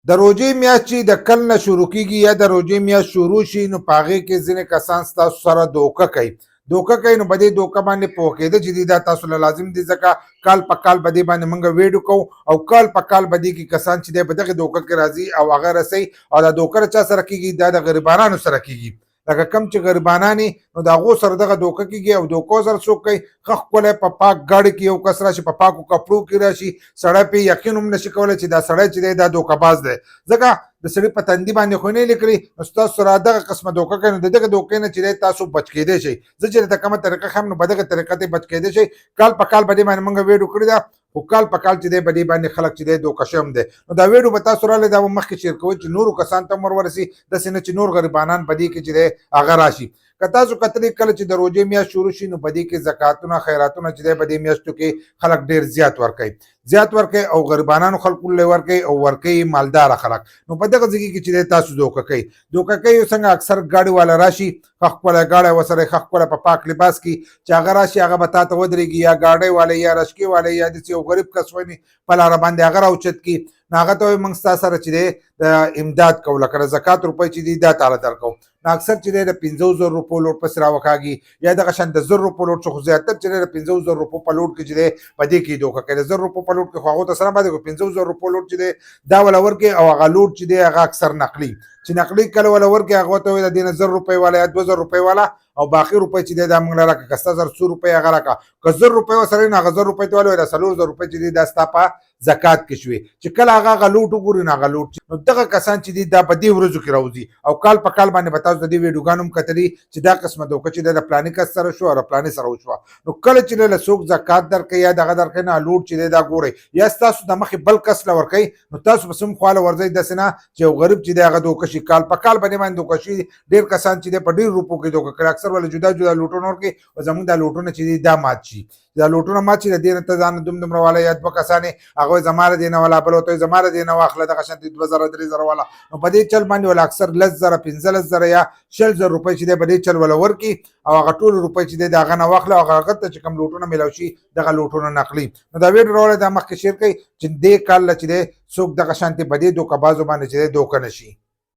د روژې میاشت چې د کل نه شروع کیږي یا د روژې میاشت شروع شي نو په هغې کې ځینې کسان ستاسو سره دوکه کوي نو په دې دوکه باندې پوه کېده چې دا تاسو له لازم دي ځکه کال په کال په دې باندې موږ ویډیو کوو او کال په کال په دې کې کسان چې دی په دغې دوکه کې راځي او هغه رسوي او دا دوکه له چا سره کېږي دا د غریبانانو سره کېږي لکه کم چې غریبانان نو د هغو سره دغه دوکه کېږي او دوکو سره څوک کوي ښه ښکلی په پاک ګاډي کې یو کس راشي په پاکو کپړو کې راشي سړی پرې یقین هم نشي کولی چې دا سړی چې دی دا دوکهباز دی ځکه د سړي په تندي باندې خو نه لیکلي نو ستاسو سره دغه قسمه دوکه کوي نو د دغه دوکې نه چې دی تاسو بچ کېدی شئ زه چې درته کومه طریقه ښیم نو په دغه طریقه ته بچ کېدی شئ کال په کال په دې باندې موږ ویډیو کړې ده خو کال په کال چې دی په دې باندې خلک چې دی دوکه شوي هم دی نو دا ویډیو به تاسو راغلی دا به مخکې شیر کوئ چې نورو کسانو ته هم ورسي داسې نه چې نور غریبانان په دې کې چې دی هغه راشي که تاسو کتلې کله چې د روژې میاشت شروع شي نو په دې کې زکاتونه خیراتونه چې دی په دې میاشتو کې خلک ډېر زیات ورکوي او غریبانانو خلکو له ورکوي او ورکوي مالداره خلک نو په دغه ځای کې چې دی تاسو دوکه کوي څنګه اکثر ګاډي والا راشي ښه ښکلی ګاډی ورسره ښه ښکلی په پاک لباس کې چې هغه راشي هغه به تا ته ودرېږي یا ګاډی والا یا رشکې والا یا داسې یو غریب کس ویني په لاره باندې هغه راوچت کړي نو هغه ته وایي موږ ستا سره چې دی د امداد کوو لکه د زکات روپۍ چې دي دا تاله درکوو نو اکثر چې دی د 500,000 روپو لوډ پسې راوکاږي یا دغه شان د 1,000 روپو لوډ څخه زیاتر چې دی د 500,000 روپو په لوډ کې چې دی په دې کې دوکه کوي د 1,000 روپو په لوډ کې خو هغو ته سره باندې 500,000 روپو لوډ چې دی دا وله ورکړي او هغه لوډ چې دی هغه اکثر نقلي چې نقلي کله وله ورکړي هغه ته وایي د دې نه 1,000 روپۍ والا یا 2,000 روپۍ والا او باقي روپۍ چې دی دا موږ له راکړه که ستا سره 100 روپۍ هغه راکړه که 1,000 روپۍ ورسره وي نو هغه 1,000 روپۍ ته ولې وایي دا 4,000 روپۍ چې دي دا ستا په زکات کې شوې چې کله هغه لوټ وګوري نو هغه لوټ نو دغه کسان چې دي دا په دې ورځو کې راوځي او کال په کال باندې به تاسو د دې ویډیوګانو هم کتلي چې دا قسمه دوکه چې د پلاني کس سره شو او د پلاني سره وشوه نو کله چې له څوک زکات درکوي یا دغه درکوي نه لوټ چې دی دا ګورئ یا ستاسو د مخې بل کس له ورکوي نو تاسو پسې هم خواله ورځئ داسې نه چې یو غریب چې دی هغه دوکه شي کال په کال باندې دوکه شي ډېر کسان چې دی په ډېر روپو کې دوکه کوي اکثر ولې جدا جدا لوټونه ورکوي او زموږ دا لوټونه چې دي دا مات شي دا لوټونه مات شي د دې نه ته ځان دومره والا یا دوه کسانې هغه وایي زما له دې نه والا بل ورته وایي زما له دې نه واخله دغه شان 2,000 3,000 والا نو په دې چل باندې والا اکثر 10,000 15,000 یا 6,000 روپۍ چې دی په دې چل والا ورکړي او هغه ټول روپۍ چې دی د هغه نه واخله او هغه ته چې کوم لوټونه میلاو شي دغه لوټونه نقلي نو دا ویډیو راوړی دا مخکې شیر کوي چې دې کال چې دی څوک دغه شانتې په دې دوکهبازو باندې چې دی دوکه نه شي